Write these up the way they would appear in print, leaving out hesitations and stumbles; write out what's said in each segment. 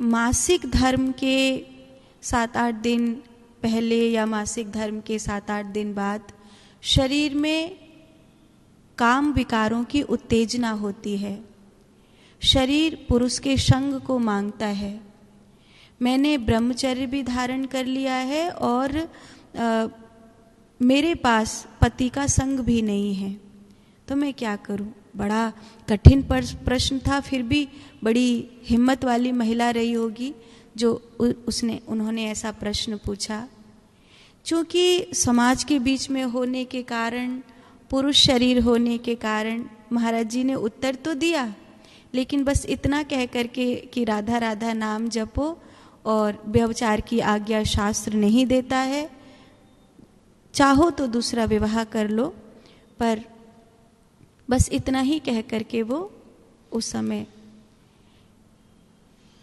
मासिक धर्म के 7-8 दिन पहले या मासिक धर्म के 7-8 दिन बाद शरीर में काम विकारों की उत्तेजना होती है। शरीर पुरुष के संग को मांगता है। मैंने ब्रह्मचर्य भी धारण कर लिया है और मेरे पास पति का संग भी नहीं है, तो मैं क्या करूं? बड़ा कठिन प्रश्न था, फिर भी बड़ी हिम्मत वाली महिला रही होगी जो उन्होंने ऐसा प्रश्न पूछा। चूँकि समाज के बीच में होने के कारण, पुरुष शरीर होने के कारण महाराज जी ने उत्तर तो दिया, लेकिन बस इतना कह करके कि राधा राधा नाम जपो और व्यभिचार की आज्ञा शास्त्र नहीं देता है, चाहो तो दूसरा विवाह कर लो, पर बस इतना ही कह करके वो उस समय,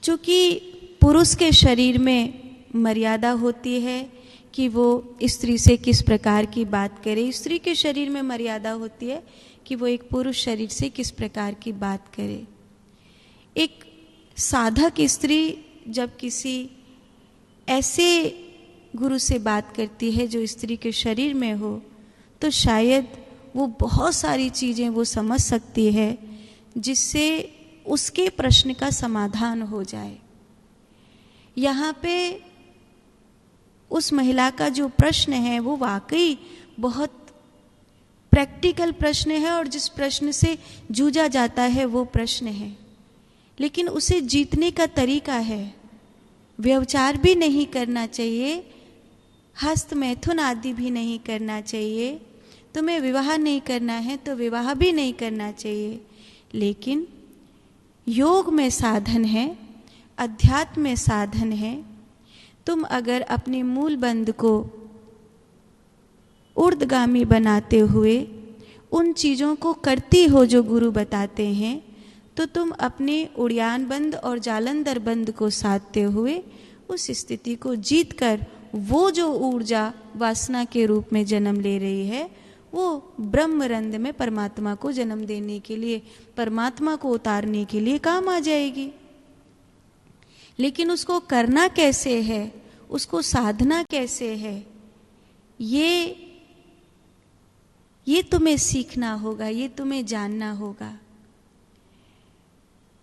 चूँकि पुरुष के शरीर में मर्यादा होती है कि वो स्त्री से किस प्रकार की बात करे, स्त्री के शरीर में मर्यादा होती है कि वो एक पुरुष शरीर से किस प्रकार की बात करे। एक साधक स्त्री जब किसी ऐसे गुरु से बात करती है जो स्त्री के शरीर में हो, तो शायद वो बहुत सारी चीज़ें वो समझ सकती है जिससे उसके प्रश्न का समाधान हो जाए। यहाँ पे उस महिला का जो प्रश्न है वो वाकई बहुत प्रैक्टिकल प्रश्न है और जिस प्रश्न से जूझा जाता है वो प्रश्न है, लेकिन उसे जीतने का तरीका है। व्यभिचार भी नहीं करना चाहिए, हस्त मैथुन आदि भी नहीं करना चाहिए, तुम्हें विवाह नहीं करना है तो विवाह भी नहीं करना चाहिए, लेकिन योग में साधन है, अध्यात्म में साधन है। तुम अगर अपने मूल बंध को ऊर्ध्वगामी बनाते हुए उन चीज़ों को करती हो जो गुरु बताते हैं, तो तुम अपने उड़ियान बंध और जालंधर बंध को साधते हुए उस स्थिति को जीत कर वो जो ऊर्जा वासना के रूप में जन्म ले रही है, वो ब्रह्मरंध्र में परमात्मा को जन्म देने के लिए, परमात्मा को उतारने के लिए काम आ जाएगी। लेकिन उसको करना कैसे है, उसको साधना कैसे है, ये तुम्हें सीखना होगा, ये तुम्हें जानना होगा।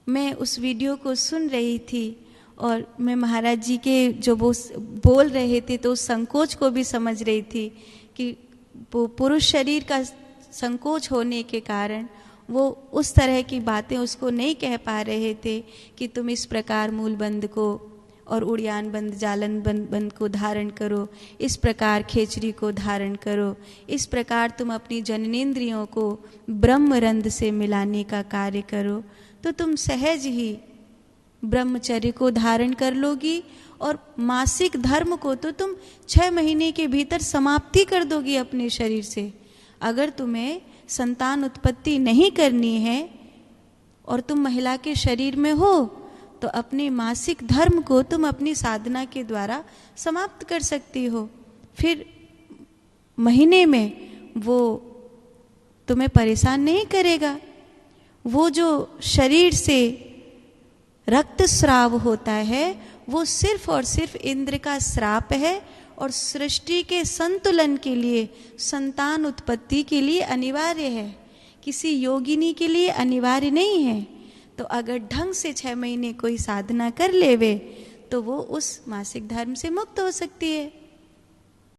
मैं उस वीडियो को सुन रही थी और मैं महाराज जी के जो वो बोल रहे थे तो उस संकोच को भी समझ रही थी कि वो पुरुष शरीर का संकोच होने के कारण वो उस तरह की बातें उसको नहीं कह पा रहे थे कि तुम इस प्रकार मूल बंध को और उड़ियान बंध जालन बंध को धारण करो, इस प्रकार खेचरी को धारण करो, इस प्रकार तुम अपनी जननेंद्रियों को ब्रह्मरंध्र से मिलाने का कार्य करो, तो तुम सहज ही ब्रह्मचर्य को धारण कर लोगी और मासिक धर्म को तो तुम 6 महीने के भीतर समाप्ति कर दोगी अपने शरीर से। अगर तुम्हें संतान उत्पत्ति नहीं करनी है और तुम महिला के शरीर में हो, तो अपने मासिक धर्म को तुम अपनी साधना के द्वारा समाप्त कर सकती हो। फिर महीने में वो तुम्हें परेशान नहीं करेगा। वो जो शरीर से रक्त स्राव होता है वो सिर्फ और सिर्फ इंद्र का श्राप है और सृष्टि के संतुलन के लिए, संतान उत्पत्ति के लिए अनिवार्य है, किसी योगिनी के लिए अनिवार्य नहीं है। तो अगर ढंग से 6 महीने कोई साधना कर लेवे तो वो उस मासिक धर्म से मुक्त हो सकती है।